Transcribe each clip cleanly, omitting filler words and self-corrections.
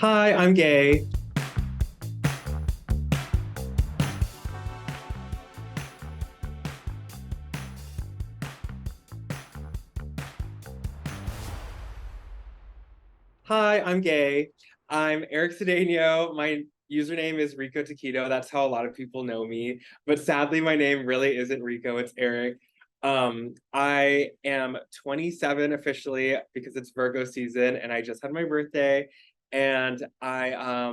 Hi, I'm gay. Hi, I'm gay. I'm Eric Sedeño. My username is Rico Taquito. That's how a lot of people know me. But sadly, my name really isn't Rico, it's Eric. I am 27 officially because it's Virgo season and I just had my birthday. And I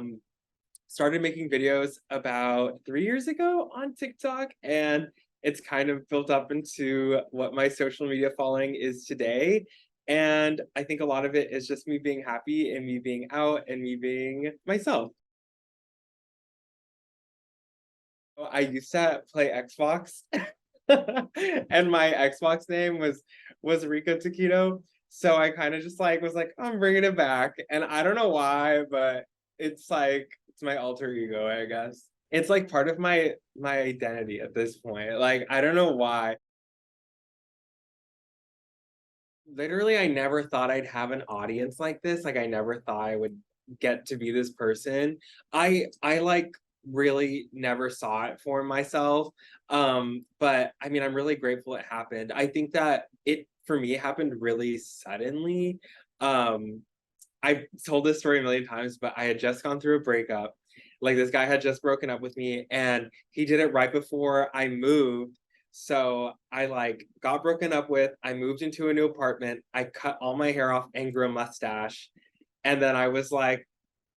started making videos about 3 years ago on TikTok, and it's kind of built up into what my social media following is today. And I think a lot of it is just me being happy and me being out and me being myself. I used to play Xbox, and my Xbox name was Rico Taquito. So I kind of just like was like, I'm bringing it back, and I don't know why, but it's like it's my alter ego, I guess. It's like part of my identity at this point. Like I don't know why. Literally, I never thought I'd have an audience like this. Like I never thought I would get to be this person. I like really never saw it for myself. But I mean, I'm really grateful it happened. I think that it for me happened really suddenly. Um, I've told this story a million times, but I had just gone through a breakup. Like this guy had just broken up with me, and he did it right before I moved. So I like got broken up with. I moved into a new apartment. I cut all my hair off and grew a mustache. And then I was like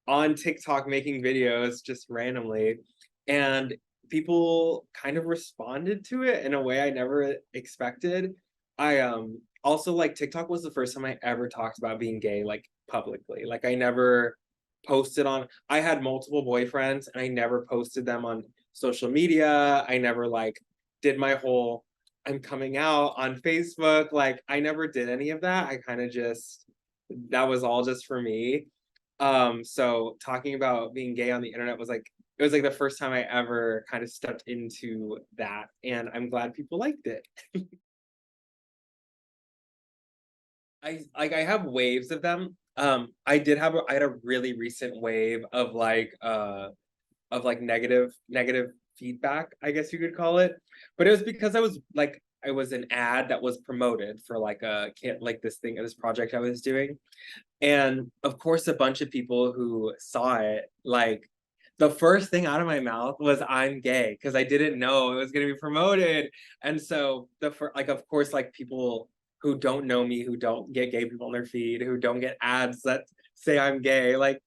on TikTok making videos just randomly. And people kind of responded to it in a way I never expected. I also like TikTok was the first time I ever talked about being gay like publicly. Like I never posted on I had multiple boyfriends and I never posted them on social media. I never like did my whole I'm coming out on Facebook. Like I never did any of that. I kind of just that was all just for me. So talking about being gay on the internet was like it was like the first time I ever kind of stepped into that, and I'm glad people liked it. I have waves of them. I had a really recent wave of like negative feedback, I guess you could call it. But it was because I was an ad that was promoted for like a can't like this project I was doing. And of course, a bunch of people who saw it, like the first thing out of my mouth was I'm gay because I didn't know it was going to be promoted. And so like of course like people who don't know me, who don't get gay people on their feed, who don't get ads that say I'm gay, like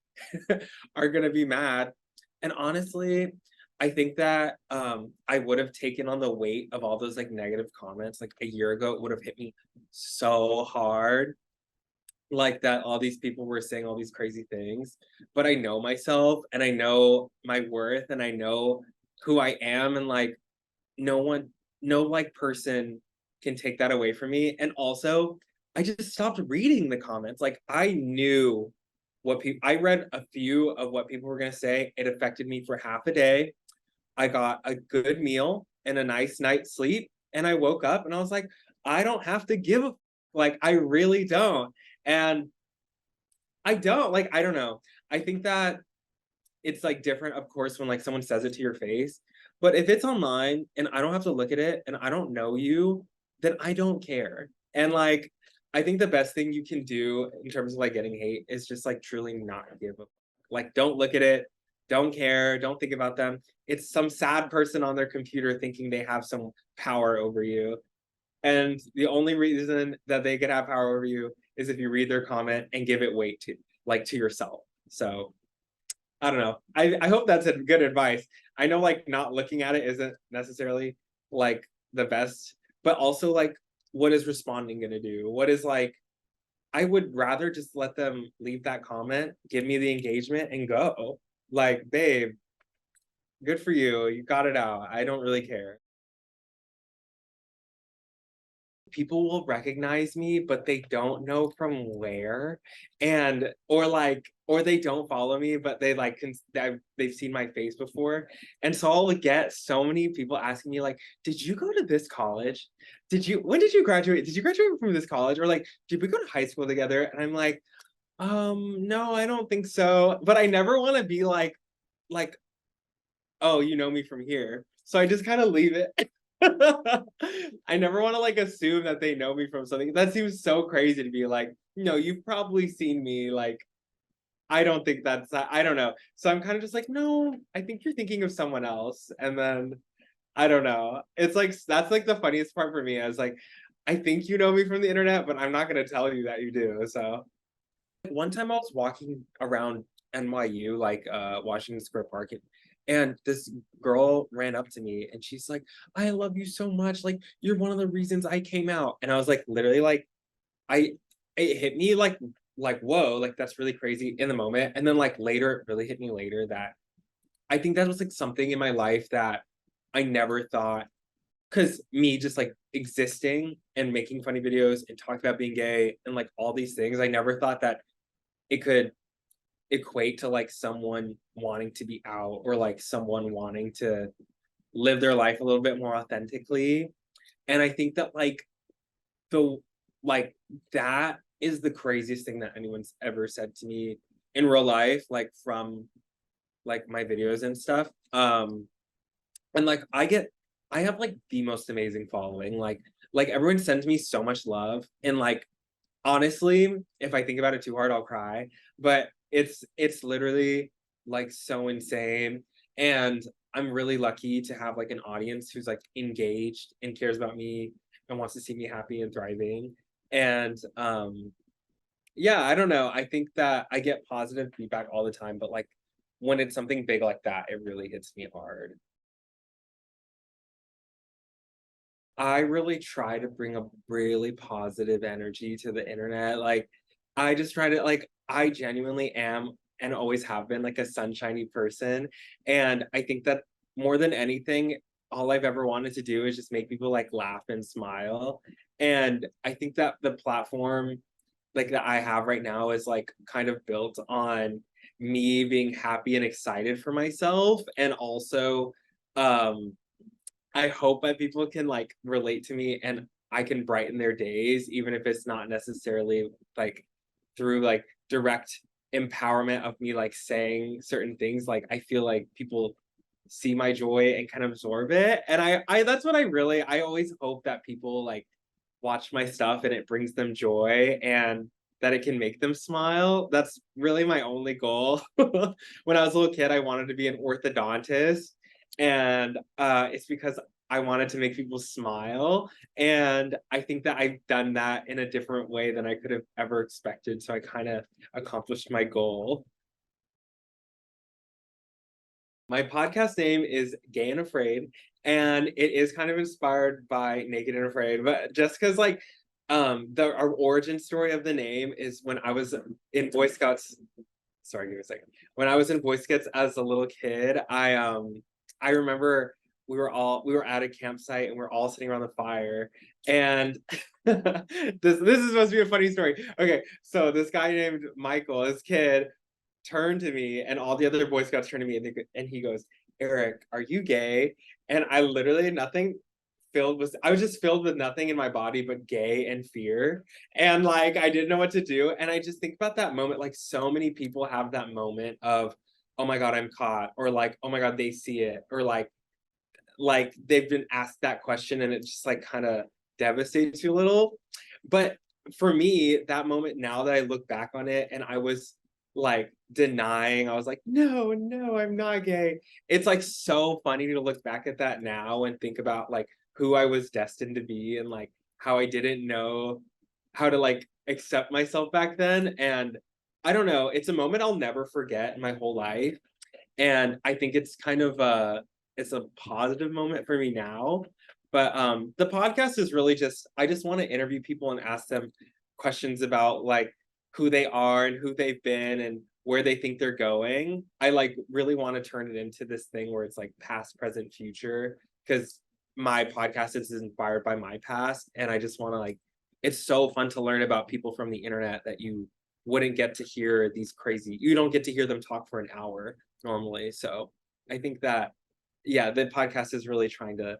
are going to be mad. And honestly, I think that I would have taken on the weight of all those like negative comments like a year ago. It would have hit me so hard like that all these people were saying all these crazy things, but I know myself and I know my worth and I know who I am, and like no one no like person can take that away from me. And also I just stopped reading the comments. Like I knew what people I read a few of what people were going to say. It affected me for half a day. I got a good meal and a nice night's sleep, and I woke up and I was like, I don't have to give a like I really don't. And I don't like I don't know. I think that it's like different, of course, when like someone says it to your face. But if it's online and I don't have to look at it and I don't know you, then I don't care. And like I think the best thing you can do in terms of like getting hate is just like truly not give a like don't look at it, don't care, don't think about them. It's some sad person on their computer thinking they have some power over you. And the only reason that they could have power over you is if you read their comment and give it weight to like to yourself. So I don't know. I hope that's a good advice. I know like not looking at it isn't necessarily like the best, but also like what is responding gonna do? What is like I would rather just let them leave that comment, give me the engagement and go. Like, babe, good for you. You got it out. I don't really care. People will recognize me, but they don't know from where, and or they don't follow me, but they like they've seen my face before, and so I'll get so many people asking me like, "Did you go to this college? Did you when did you graduate? Did you graduate from this college? Or like, did we go to high school together?" And I'm like, No, I don't think so. But I never want to be like, oh, you know me from here. So I just kind of leave it. I never want to like assume that they know me from something. That seems so crazy to be like, no, you've probably seen me. Like, I don't think I don't know. So I'm kind of just like, no, I think you're thinking of someone else. And then I don't know. It's like, that's like the funniest part for me. I was like, I think you know me from the internet, but I'm not going to tell you that you do. So one time I was walking around NYU, like Washington Square Park, and this girl ran up to me and she's like, I love you so much. Like, you're one of the reasons I came out. And I was like, literally, like, I, it hit me like, whoa, like, that's really crazy in the moment. And then, like, later, it really hit me later that I think that was like something in my life that I never thought, because me just like existing and making funny videos and talking about being gay and like all these things, I never thought that it could equate to like someone wanting to be out or like someone wanting to live their life a little bit more authentically. And I think that the like that is the craziest thing that anyone's ever said to me in real life, like from like my videos and stuff. And like I have like the most amazing following. Like everyone sends me so much love. And like honestly, if I think about it too hard, I'll cry. But it's literally like so insane. And I'm really lucky to have like an audience who's like engaged and cares about me and wants to see me happy and thriving. And yeah, I don't know. I think that I get positive feedback all the time, but like when it's something big like that, it really hits me hard. I really try to bring a really positive energy to the internet. Like, I just try to like I genuinely am and always have been like a sunshiny person. And I think that more than anything, all I've ever wanted to do is just make people like laugh and smile. And I think that the platform like that I have right now is like kind of built on me being happy and excited for myself and also um I hope that people can like relate to me and I can brighten their days, even if it's not necessarily like through like direct empowerment of me like saying certain things. Like I feel like people see my joy and kind of absorb it. And I that's what I always hope that people like watch my stuff and it brings them joy and that it can make them smile. That's really my only goal. When I was a little kid, I wanted to be an orthodontist. And it's because I wanted to make people smile. And I think that I've done that in a different way than I could have ever expected. So I kind of accomplished my goal. My podcast name is Gay and Afraid, and it is kind of inspired by Naked and Afraid, but just because like the our origin story of the name is when I was in Boy Scouts. Sorry, give me a second. When I was in Boy Scouts as a little kid, I remember we were at a campsite and we are all sitting around the fire and this is supposed to be a funny story. Okay, so this guy named Michael, this kid, turned to me and all the other Boy Scouts turned to me and he goes, Eric, are you gay? And I literally nothing I was just filled with nothing in my body but gay and fear. And like I didn't know what to do. And I just think about that moment. Like so many people have that moment of, oh my God, I'm caught, or like, oh my God, they see it, or like they've been asked that question and it just like kind of devastates you a little. But for me, that moment now that I look back on it and I was like denying, I was like, no, no, I'm not gay. It's like so funny to look back at that now and think about like who I was destined to be and like how I didn't know how to like accept myself back then. And I don't know, it's a moment I'll never forget in my whole life. And I think it's kind of it's a positive moment for me now. But the podcast is really just I just want to interview people and ask them questions about like who they are and who they've been and where they think they're going. I like really want to turn it into this thing where it's like past, present, future, because my podcast is inspired by my past and I just want to like it's so fun to learn about people from the internet that you wouldn't get to hear these crazy you don't get to hear them talk for an hour normally. So I think that yeah, the podcast is really trying to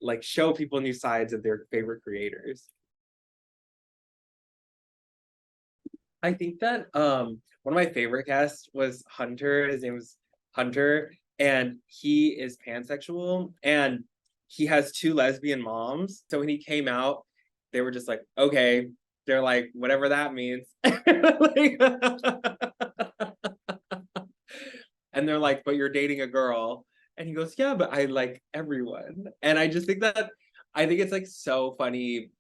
like show people new sides of their favorite creators. I think that one of my favorite guests was Hunter. His name was Hunter, and he is pansexual, and he has two lesbian moms. So when he came out, they were just like, okay, they're like, whatever that means. Like, and they're like, but you're dating a girl. And he goes, yeah, but I like everyone. And I just think that I think it's like so funny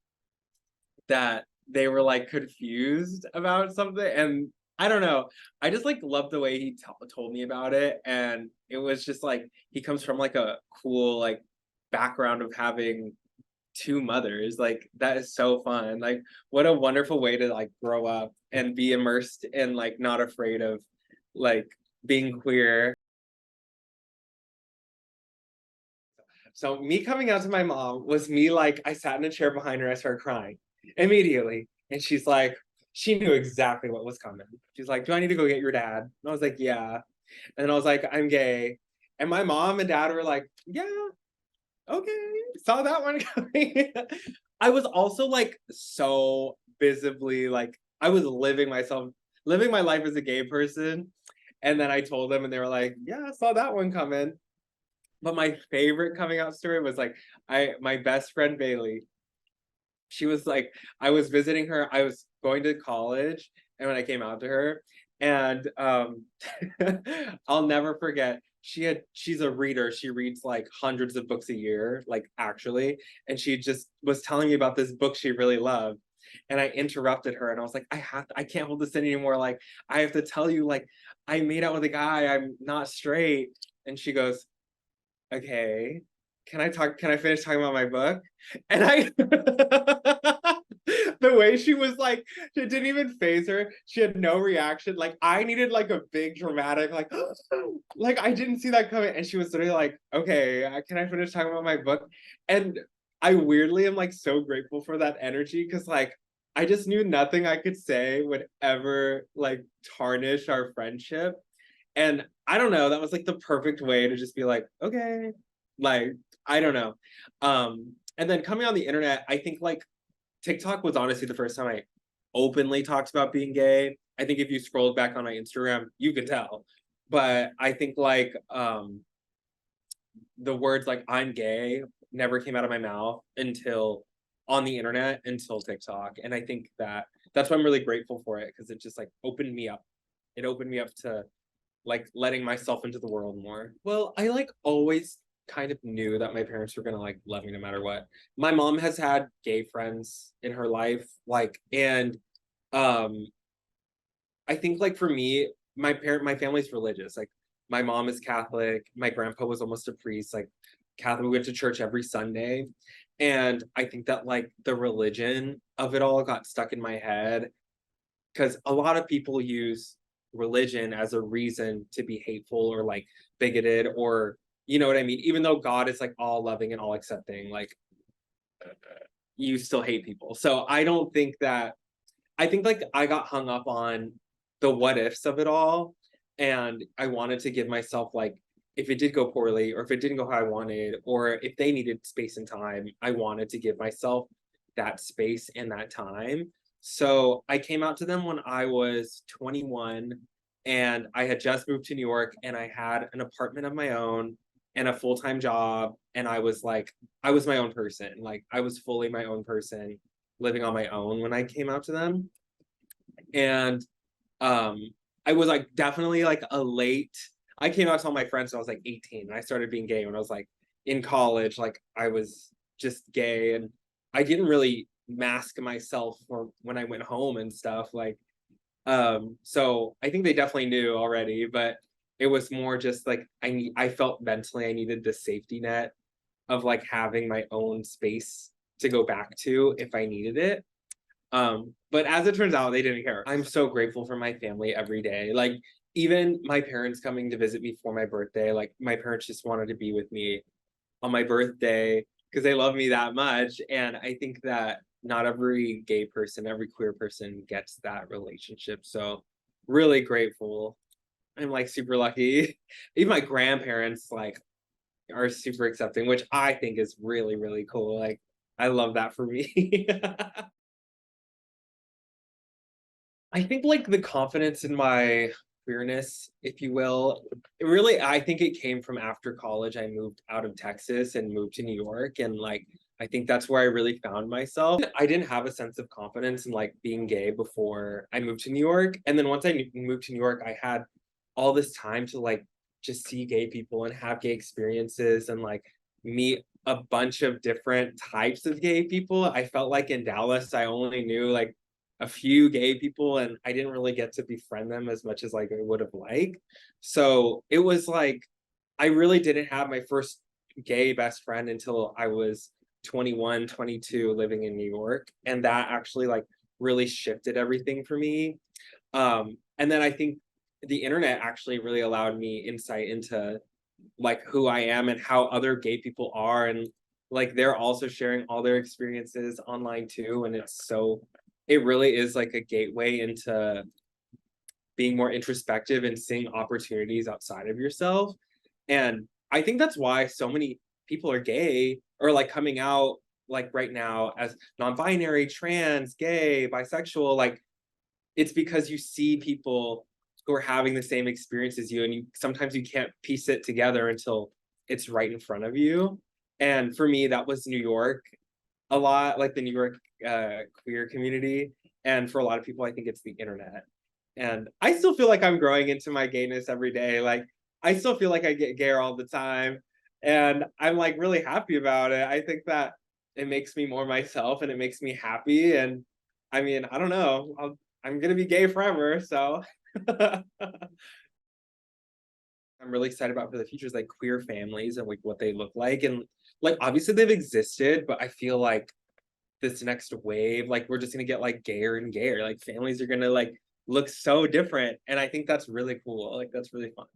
that they were like confused about something. And I don't know. I just like love the way he told me about it. And it was just like he comes from like a cool like background of having two mothers. Like that is so fun. Like what a wonderful way to like grow up and be immersed in like not afraid of like being queer. So me coming out to my mom was me like I sat in a chair behind her, I started crying immediately. And she's like, she knew exactly what was coming. She's like, do I need to go get your dad? And I was like, yeah. And I was like, I'm gay. And my mom and dad were like, yeah, okay. Saw that one coming. I was also like so visibly like I was living my life as a gay person. And then I told them and they were like, yeah, I saw that one coming. But my favorite coming out story was like my best friend Bailey. She was like, I was visiting her. I was going to college, and when I came out to her, and I'll never forget. She's a reader. She reads like hundreds of books a year, like actually, and she just was telling me about this book she really loved. And I interrupted her and I was like, I can't hold this in anymore. Like, I have to tell you, like, I made out with a guy, I'm not straight. And she goes, okay, can I finish talking about my book? And I the way she was like, it didn't even phase her. She had no reaction. Like I needed like a big dramatic, like, like I didn't see that coming. And she was literally like, okay, can I finish talking about my book? And I weirdly am like so grateful for that energy because like I just knew nothing I could say would ever like tarnish our friendship. And I don't know, that was like the perfect way to just be like, okay, like, I don't know. And then coming on the internet, I think like TikTok was honestly the first time I openly talked about being gay. I think if you scrolled back on my Instagram, you could tell. But I think like the words like I'm gay never came out of my mouth until on the internet until TikTok. And I think that that's why I'm really grateful for it because it just like opened me up. It opened me up to like letting myself into the world more. Well, I like always kind of knew that my parents were gonna like love me no matter what. My mom has had gay friends in her life, like, and um, I think like for me, my family's religious. Like, my mom is Catholic. My grandpa was almost a priest. Like, Catholic, we went to church every Sunday, and I think that like the religion of it all got stuck in my head because a lot of people use religion as a reason to be hateful or like bigoted or you know what I mean? Even though God is like all loving and all accepting, like you still hate people. So I don't think that I think like I got hung up on the what ifs of it all. And I wanted to give myself like if it did go poorly or if it didn't go how I wanted, or if they needed space and time, I wanted to give myself that space and that time. So I came out to them when I was 21 and I had just moved to New York and I had an apartment of my own and a full-time job. And I was like, I was my own person. Like I was fully my own person living on my own when I came out to them. And um I was like definitely like a late I came out to all my friends when I was like 18 and I started being gay when I was like in college. Like I was just gay and I didn't really mask myself for when I went home and stuff. Like so I think they definitely knew already, but it was more just like I felt mentally I needed the safety net of like having my own space to go back to if I needed it. But as it turns out, they didn't care. I'm so grateful for my family every day. Like even my parents coming to visit me for my birthday, like my parents just wanted to be with me on my birthday because they love me that much. And I think that not every gay person, every queer person gets that relationship. So really grateful. I'm like super lucky. Even my grandparents like are super accepting, which I think is really, really cool. Like I love that for me. I think like the confidence in my queerness, if you will, it really, I think it came from after college. I moved out of Texas and moved to New York. And like, I think that's where I really found myself. I didn't have a sense of confidence in like being gay before I moved to New York. And then once I moved to New York, I had all this time to like just see gay people and have gay experiences and like meet a bunch of different types of gay people. I felt like in Dallas, I only knew like a few gay people and I didn't really get to befriend them as much as like I would have liked. So it was like I really didn't have my first gay best friend until I was 21, 22, living in New York. And that actually like really shifted everything for me. And then I think the internet actually really allowed me insight into like who I am and how other gay people are, and like they're also sharing all their experiences online too, and it really is like a gateway into being more introspective and seeing opportunities outside of yourself. And I think that's why so many people are gay or like coming out like right now as non-binary, trans, gay, bisexual. Like it's because you see people who are having the same experience as you, and you sometimes you can't piece it together until it's right in front of you. And for me, that was New York a lot, like the New York queer community. And for a lot of people, I think it's the internet. And I still feel like I'm growing into my gayness every day. Like I still feel like I get gayer all the time. And I'm like really happy about it. I think that it makes me more myself and it makes me happy. And I mean, I don't know. I'm gonna be gay forever, so I'm really excited about for the future is like queer families and like what they look like. And like obviously they've existed, but I feel like this next wave, like we're just gonna get like gayer and gayer. Like families are gonna like look so different. And I think that's really cool. Like that's really fun.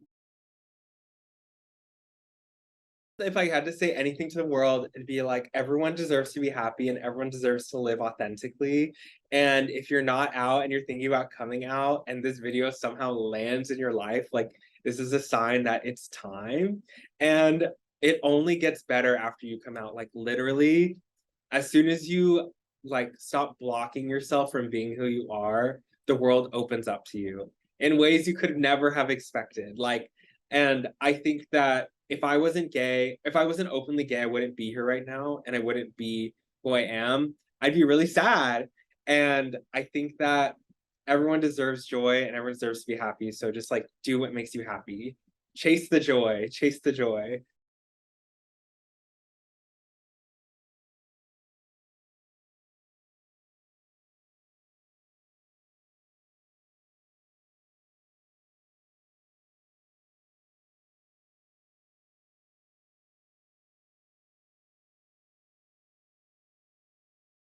If I had to say anything to the world, it'd be like everyone deserves to be happy and everyone deserves to live authentically. And if you're not out and you're thinking about coming out and this video somehow lands in your life, like this is a sign that it's time. And it only gets better after you come out. Like literally, as soon as you like stop blocking yourself from being who you are, the world opens up to you in ways you could never have expected. Like, and I think that if I wasn't gay, if I wasn't openly gay, I wouldn't be here right now and I wouldn't be who I am. I'd be really sad. And I think that everyone deserves joy and everyone deserves to be happy. So just like do what makes you happy. Chase the joy, chase the joy.